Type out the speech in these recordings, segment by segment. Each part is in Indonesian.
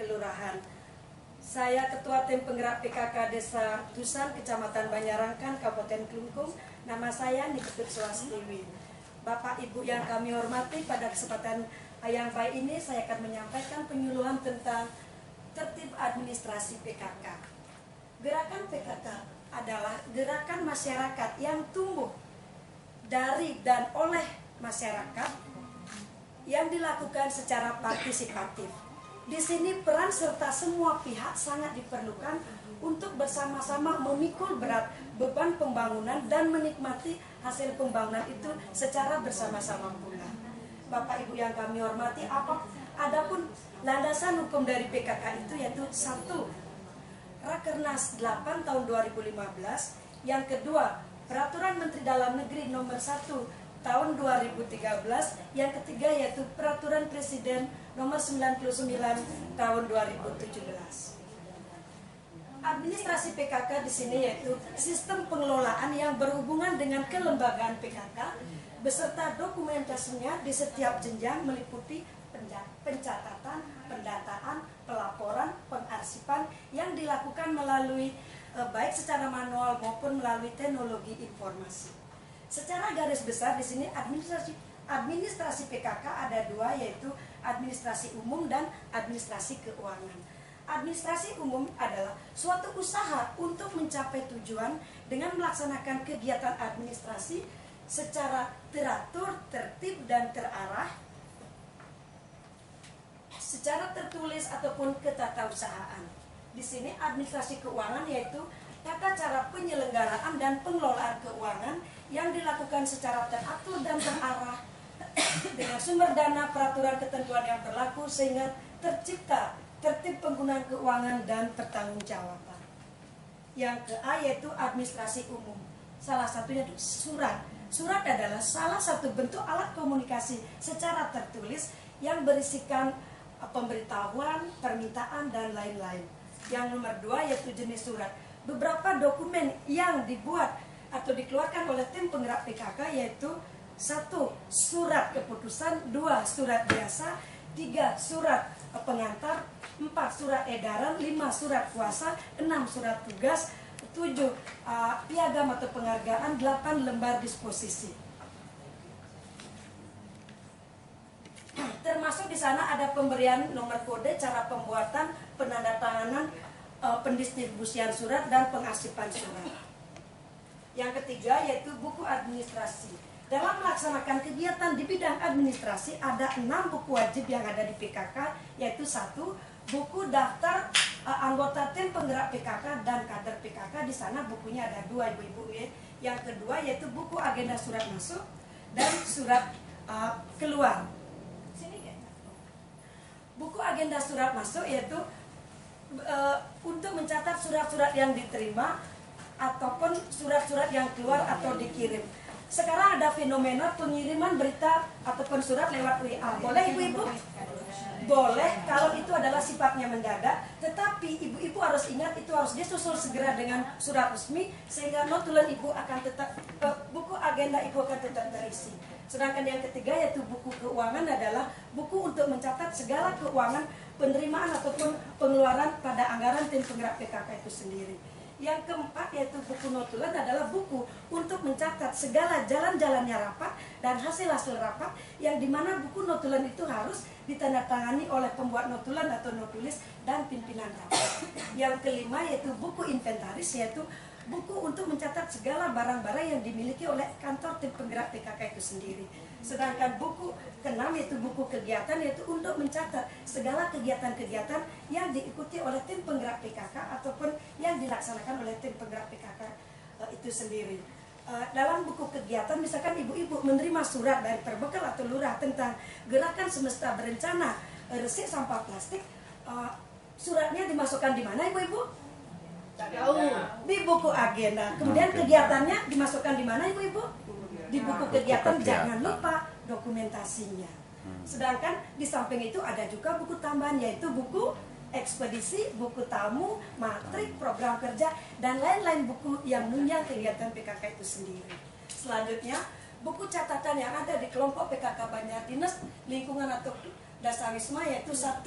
kelurahan. Saya Ketua Tim Penggerak PKK Desa Tusan, Kecamatan Banyarangkan, Kabupaten Klungkung. Nama saya Niketut Swastiwi. Bapak Ibu yang kami hormati, pada kesempatan yang baik ini saya akan menyampaikan penyuluhan tentang tertib administrasi PKK. Gerakan PKK adalah gerakan masyarakat yang tumbuh dari dan oleh masyarakat yang dilakukan secara partisipatif. Di sini peran serta semua pihak sangat diperlukan untuk bersama-sama memikul berat beban pembangunan dan menikmati hasil pembangunan itu secara bersama-sama pula. Bapak Ibu yang kami hormati, adapun landasan hukum dari PKK itu yaitu 1. Rakernas 8 tahun 2015, yang kedua Peraturan Menteri Dalam Negeri nomor 1 tahun 2013, yang ketiga yaitu Peraturan Presiden nomor 99 tahun 2017. Administrasi PKK di sini yaitu sistem pengelolaan yang berhubungan dengan kelembagaan PKK beserta dokumentasinya di setiap jenjang meliputi pencatatan, pendataan, pelaporan, pengarsipan yang dilakukan melalui baik secara manual maupun melalui teknologi informasi. Secara garis besar di sini administrasi PKK ada dua, yaitu administrasi umum dan administrasi keuangan. Administrasi umum adalah suatu usaha untuk mencapai tujuan dengan melaksanakan kegiatan administrasi secara teratur, tertib, dan terarah, secara tertulis ataupun ketatausahaan. Di sini administrasi keuangan yaitu tata cara penyelenggaraan dan pengelolaan keuangan yang dilakukan secara teratur dan terarah dengan sumber dana, peraturan, ketentuan yang berlaku sehingga tercipta tertib penggunaan keuangan dan pertanggungjawaban. Yang ke-A yaitu administrasi umum. Salah satunya itu surat. Surat adalah salah satu bentuk alat komunikasi secara tertulis yang berisikan pemberitahuan, permintaan, dan lain-lain. Yang nomor 2 yaitu jenis surat. Beberapa dokumen yang dibuat atau dikeluarkan oleh tim penggerak PKK yaitu 1. Surat keputusan, 2. Surat biasa, 3. Surat pengantar, 4. Surat edaran, 5. Surat kuasa, 6. Surat tugas, 7. Piagam atau penghargaan, 8. Lembar disposisi. Termasuk di sana ada pemberian nomor kode, cara pembuatan, penandatanganan, pendistribusian surat, dan pengarsipan surat. Yang ketiga yaitu buku administrasi. Dalam melaksanakan kegiatan di bidang administrasi ada 6 buku wajib yang ada di PKK, yaitu 1. Buku daftar anggota tim penggerak PKK dan kader PKK. Di sana bukunya ada 2 ibu-ibu ya. Yang kedua yaitu buku agenda surat masuk dan surat keluar. Buku agenda surat masuk yaitu untuk mencatat surat-surat yang diterima ataupun surat-surat yang keluar atau dikirim. Sekarang ada fenomena pengiriman berita ataupun surat lewat WA. Boleh ibu-ibu? Boleh kalau itu adalah sifatnya mendadak. Tetapi ibu-ibu harus ingat itu harus disusul segera dengan surat resmi sehingga notulen ibu akan tetap, buku agenda ibu akan tetap terisi. Sedangkan yang ketiga yaitu buku keuangan adalah buku untuk mencatat segala keuangan penerimaan ataupun pengeluaran pada anggaran tim penggerak PKK itu sendiri. Yang keempat yaitu buku notulen adalah buku untuk mencatat segala jalan-jalannya rapat dan hasil-hasil rapat yang dimana buku notulen itu harus ditandatangani oleh pembuat notulen atau notulis dan pimpinan rapat. Yang kelima yaitu buku inventaris, yaitu buku untuk mencatat segala barang-barang yang dimiliki oleh kantor tim penggerak PKK itu sendiri. Sedangkan buku keenam yaitu buku kegiatan, yaitu untuk mencatat segala kegiatan-kegiatan yang diikuti oleh tim penggerak PKK ataupun yang dilaksanakan oleh tim penggerak PKK itu sendiri. Dalam buku kegiatan misalkan ibu-ibu menerima surat dari Perbekal atau lurah tentang gerakan semesta berencana resik sampah plastik, suratnya dimasukkan di mana ibu-ibu? Di buku agenda. Kemudian kegiatannya dimasukkan di mana ibu-ibu? Di buku kegiatan, jangan lupa dokumentasinya. Sedangkan di samping itu ada juga buku tambahan yaitu buku ekspedisi, buku tamu, matrik, program kerja, dan lain-lain buku yang menunjang kegiatan PKK itu sendiri. Selanjutnya, buku catatan yang ada di kelompok PKK Banjar Dinas Lingkungan atau Dasawisma yaitu 1.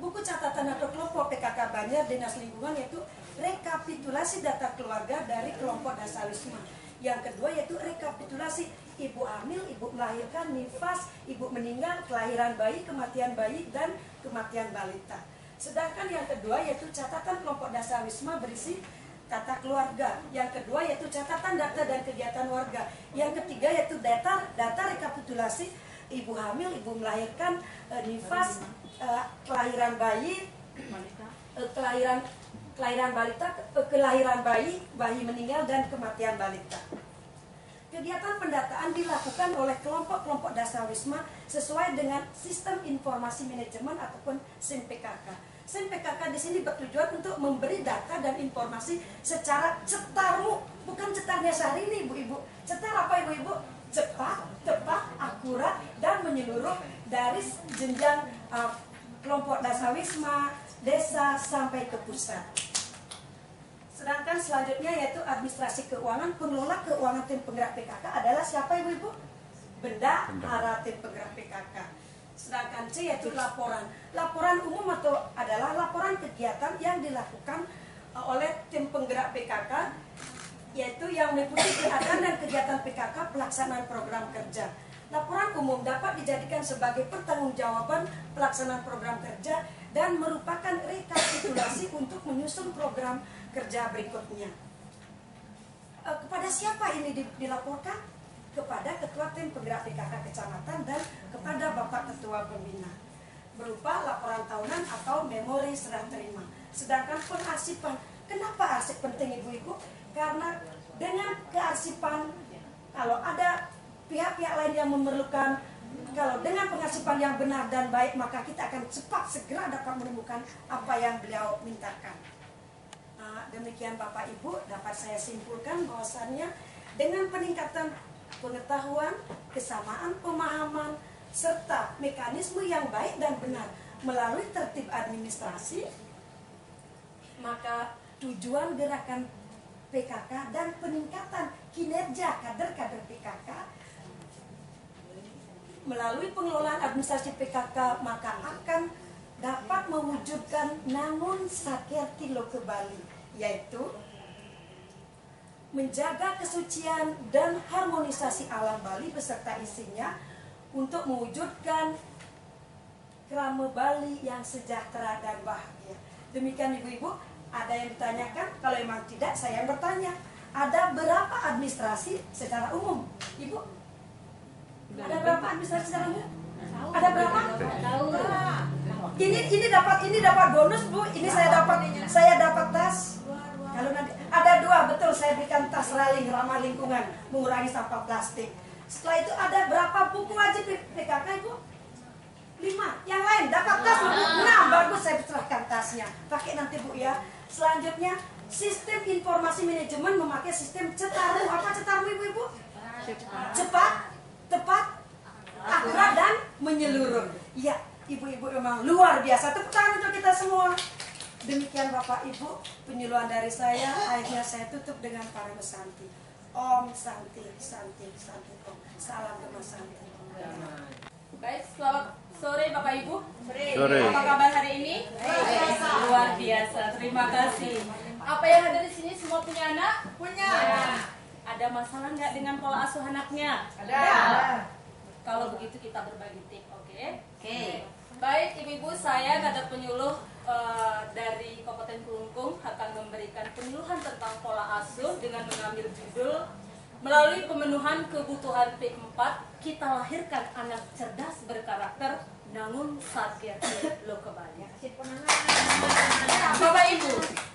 buku catatan atau kelompok PKK Banjar Dinas Lingkungan, yaitu rekapitulasi data keluarga dari kelompok Dasawisma. Yang kedua yaitu rekapitulasi ibu hamil, ibu melahirkan, nifas, ibu meninggal, kelahiran bayi, kematian bayi, dan kematian balita. Sedangkan yang kedua yaitu catatan kelompok Dasawisma berisi tata keluarga. Yang kedua yaitu catatan data dan kegiatan warga. Yang ketiga yaitu data rekapitulasi ibu hamil, ibu melahirkan, nifas, kelahiran bayi, kelahiran balita, kelahiran bayi, bayi meninggal, dan kematian balita. Kegiatan pendataan dilakukan oleh kelompok-kelompok Dasawisma sesuai dengan sistem informasi manajemen ataupun SIM PKK. SIM PKK di sini bertujuan untuk memberi data dan informasi secara cetarmu, bukan cetarnya Syahrini, ibu-ibu. Cetar apa ibu-ibu? Cepat, tepat, akurat, dan menyeluruh dari jenjang kelompok Dasawisma, desa, sampai ke pusat. Sedangkan selanjutnya yaitu administrasi keuangan. Pengelola keuangan tim penggerak PKK adalah siapa ibu-ibu? Bendahara tim penggerak PKK. Sedangkan C yaitu laporan. Laporan umum atau adalah laporan kegiatan yang dilakukan oleh tim penggerak PKK, yaitu yang meliputi kegiatan dan kegiatan PKK pelaksanaan program kerja. Laporan umum dapat dijadikan sebagai pertanggungjawaban pelaksanaan program kerja dan merupakan rekapitulasi untuk menyusun program kerja berikutnya. Kepada siapa ini dilaporkan? Kepada Ketua Tim Penggerak PKK Kecamatan dan kepada Bapak Ketua Pembina, berupa laporan tahunan atau memori serah terima. Sedangkan pengarsipan, kenapa arsip penting ibu-ibu? Karena dengan kearsipan, kalau ada pihak-pihak lain yang memerlukan, kalau dengan pengarsipan yang benar dan baik, maka kita akan cepat segera dapat menemukan apa yang beliau mintakan. Demikian Bapak Ibu, dapat saya simpulkan bahwasannya dengan peningkatan pengetahuan, kesamaan pemahaman, serta mekanisme yang baik dan benar melalui tertib administrasi, maka tujuan gerakan PKK dan peningkatan kinerja kader-kader PKK melalui pengelolaan administrasi PKK maka akan dapat mewujudkan Nangun Sakerti Loke Bali, yaitu menjaga kesucian dan harmonisasi alam Bali beserta isinya untuk mewujudkan Krama Bali yang sejahtera dan bahagia. Demikian ibu-ibu, ada yang ditanyakan? Kalau memang tidak, saya yang bertanya. Ada berapa administrasi secara umum? Ibu? Ada berapa administrasi secara umum? Ada berapa? Ini dapat bonus Bu. Ini saya dapat tas. Kalau nanti ada 2, betul, saya berikan tas raling ramah lingkungan, mengurangi sampah plastik. Setelah itu ada berapa buku wajib PKK Ibu? 5. Yang lain dapat tas 6. Bagus, saya serahkan tasnya. Pakai nanti Bu ya. Selanjutnya sistem informasi manajemen memakai sistem Cetaru. Apa Cetaru ibu-ibu? Cepat, tepat, akurat, dan menyeluruh. Ya, ibu-ibu memang luar biasa. Tepuk tangan untuk kita semua. Demikian Bapak Ibu penyuluhan dari saya. Akhirnya saya tutup dengan Parama Santi. Om Santi, Santi, Santi Om. Salam Parama Santi. Baik, selamat sore Bapak Ibu. Sore. Apa kabar hari ini? Luar biasa. Terima kasih. Apa yang ada di sini semua punya anak? Punya. Ada masalah nggak dengan pola asuh anaknya? Ada. Kalau begitu kita berbagi tip, oke? Oke. Baik, ibu-ibu, saya kader penyuluh dari Kabupaten Kelungkung akan memberikan penyuluhan tentang pola asuh dengan mengambil judul melalui pemenuhan kebutuhan P4 kita lahirkan anak cerdas berkarakter Nangun Sakerti Loke Bali. Bapak Ibu,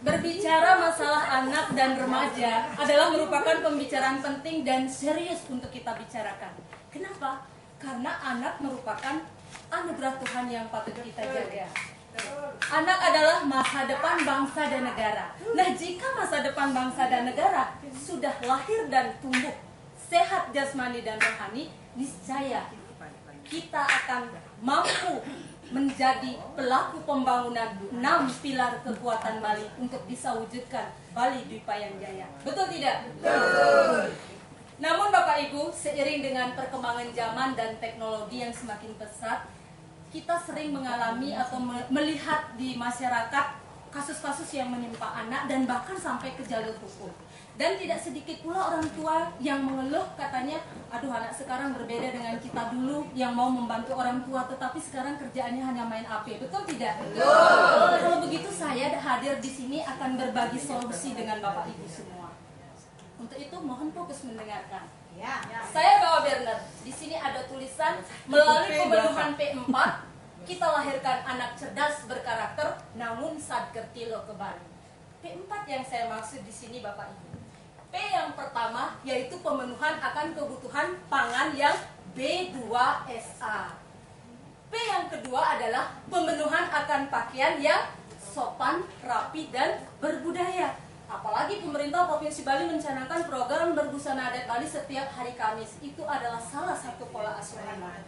berbicara masalah anak dan remaja adalah merupakan pembicaraan penting dan serius untuk kita bicarakan. Kenapa? Karena anak merupakan anugerah Tuhan yang patut kita jaga. Anak adalah masa depan bangsa dan negara. Nah, jika masa depan bangsa dan negara sudah lahir dan tumbuh sehat jasmani dan rohani, niscaya kita akan mampu menjadi pelaku pembangunan 6 pilar kekuatan Bali untuk bisa wujudkan Bali Dwipayang Jaya. Betul tidak? Betul. Namun Bapak Ibu, seiring dengan perkembangan zaman dan teknologi yang semakin pesat, kita sering mengalami atau melihat di masyarakat kasus-kasus yang menimpa anak dan bahkan sampai ke jalur hukum. Dan tidak sedikit pula orang tua yang mengeluh katanya, aduh anak sekarang berbeda dengan kita dulu yang mau membantu orang tua tetapi sekarang kerjaannya hanya main HP. Betul tidak? Betul. Kalau begitu saya hadir di sini akan berbagi solusi dengan Bapak Ibu semua. Untuk itu mohon fokus mendengarkan. Saya Bawa Berner. Di sini ada tulisan melalui pemenuhan P4 kita lahirkan anak cerdas berkarakter namun sadgerti lo kebal. P4 yang saya maksud di sini Bapak Ibu. P yang pertama yaitu pemenuhan akan kebutuhan pangan yang B2SA. P yang kedua adalah pemenuhan akan pakaian yang sopan, rapi, dan berbudaya. Apalagi pemerintah Provinsi Bali mencanangkan program berbusana adat Bali setiap hari Kamis. Itu adalah salah satu pola asuh anak.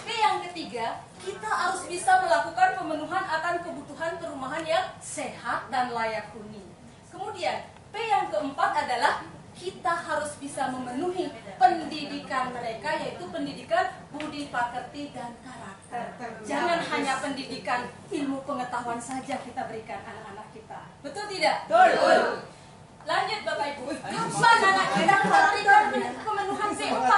P yang ketiga, kita harus bisa melakukan pemenuhan akan kebutuhan perumahan yang sehat dan layak huni. Kemudian, P yang keempat adalah kita harus bisa memenuhi pendidikan mereka, yaitu pendidikan budi pekerti dan karakter. Jangan hanya pendidikan ilmu pengetahuan saja kita berikan anak-anak kita. Betul tidak? Betul. Lanjut Bapak Ibu, kapan anak kita memberikan pemenuhan P4?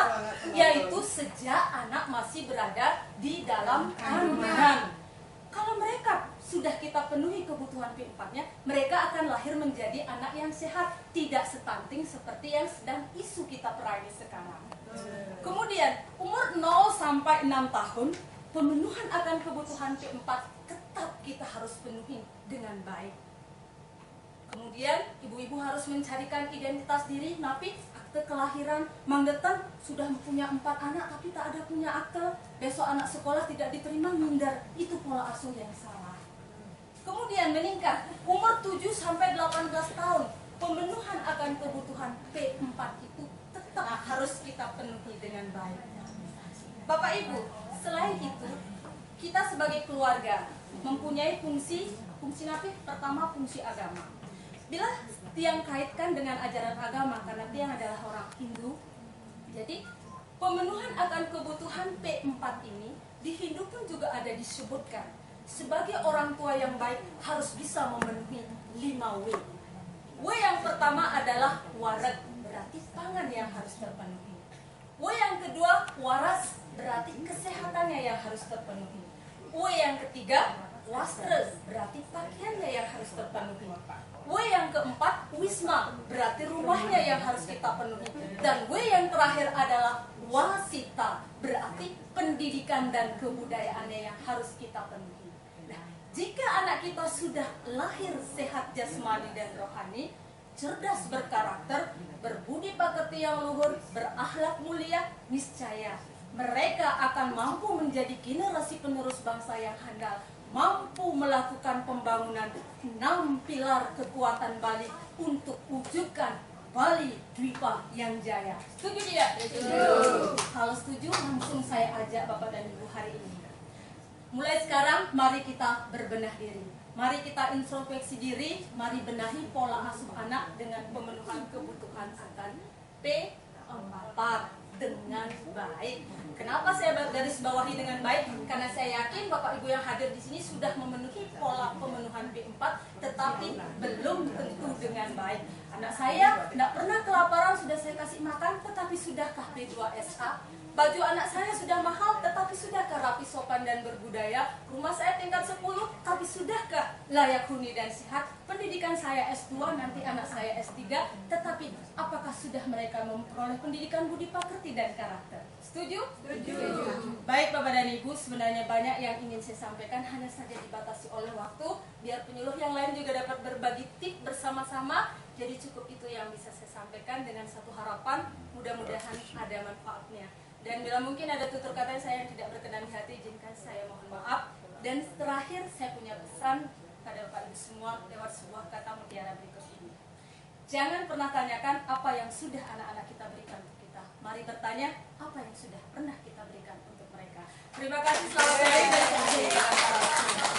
Yaitu sejak anak masih berada di dalam kandungan. Kalau mereka sudah kita penuhi kebutuhan P4-nya, mereka akan lahir menjadi anak yang sehat, tidak stunting seperti yang sedang isu kita perangi sekarang. Kemudian, umur 0 sampai 6 tahun, pemenuhan akan kebutuhan P4 tetap kita harus penuhi dengan baik. Kemudian, ibu-ibu harus mencarikan identitas diri, napi, akte kelahiran. Mang Detan sudah punya 4 anak tapi tak ada punya akte. Besok anak sekolah tidak diterima, minder. Itu pola asuh yang salah. Kemudian meningkat, umur 7 sampai 18 tahun. Pemenuhan akan kebutuhan P4 itu tetap harus kita penuhi dengan baik. Bapak Ibu, selain itu, kita sebagai keluarga mempunyai fungsi napi. Pertama, fungsi agama. Bila Tiang kaitkan dengan ajaran agama, karena Tiang adalah orang Hindu, jadi pemenuhan akan kebutuhan P4 ini di Hindu pun juga ada disebutkan. Sebagai orang tua yang baik harus bisa memenuhi 5 W. W yang pertama adalah warak, berarti pangan yang harus terpenuhi. W yang kedua waras, berarti kesehatannya yang harus terpenuhi. W yang ketiga wastra, berarti pakaiannya yang harus terpenuhi. W yang keempat, wisma, berarti rumahnya yang harus kita penuhi. Dan W yang terakhir adalah wasita, berarti pendidikan dan kebudayaannya yang harus kita penuhi. Nah, jika anak kita sudah lahir sehat jasmani dan rohani, cerdas berkarakter, berbudi pekerti yang luhur, berakhlak mulia, niscaya mereka akan mampu menjadi generasi penerus bangsa yang handal, mampu melakukan pembangunan 6 pilar kekuatan Bali untuk wujudkan Bali Dwipa yang jaya. Setuju tidak? Setuju. Kalau setuju, langsung saya ajak Bapak dan Ibu hari ini. Mulai sekarang, mari kita berbenah diri. Mari kita introspeksi diri, mari benahi pola asuh anak dengan pemenuhan kebutuhan akan P4 dengan baik. Kenapa saya garis bawahi dengan baik? Karena saya yakin Bapak Ibu yang hadir di sini sudah memenuhi pola pemenuhan P4, tetapi belum tentu dengan baik. Anak saya tidak pernah kelaparan, sudah saya kasih makan, tetapi sudahkah B2SA? Baju anak saya sudah mahal, tetapi sudahkah rapi, sopan, dan berbudaya? Rumah saya tingkat 10, tapi sudahkah layak huni dan sehat? Pendidikan saya S2, nanti anak saya S3, tetapi apakah sudah mereka memperoleh pendidikan budi pekerti dan karakter? Setuju? Setuju. Baik Bapak dan Ibu, sebenarnya banyak yang ingin saya sampaikan, hanya saja dibatasi oleh waktu, biar penyuluh yang lain juga dapat berbagi tips bersama-sama. Jadi cukup itu yang bisa saya sampaikan dengan satu harapan, mudah-mudahan ada manfaatnya. Dan bila mungkin ada tutur kata saya yang tidak berkenan di hati, izinkan saya mohon maaf. Dan terakhir saya punya pesan pada Bapak Ibu semua lewat sebuah kata mutiara berikut ini. Jangan pernah tanyakan apa yang sudah anak-anak kita berikan untuk kita. Mari bertanya apa yang sudah pernah kita berikan untuk mereka. Terima kasih, selamat hari.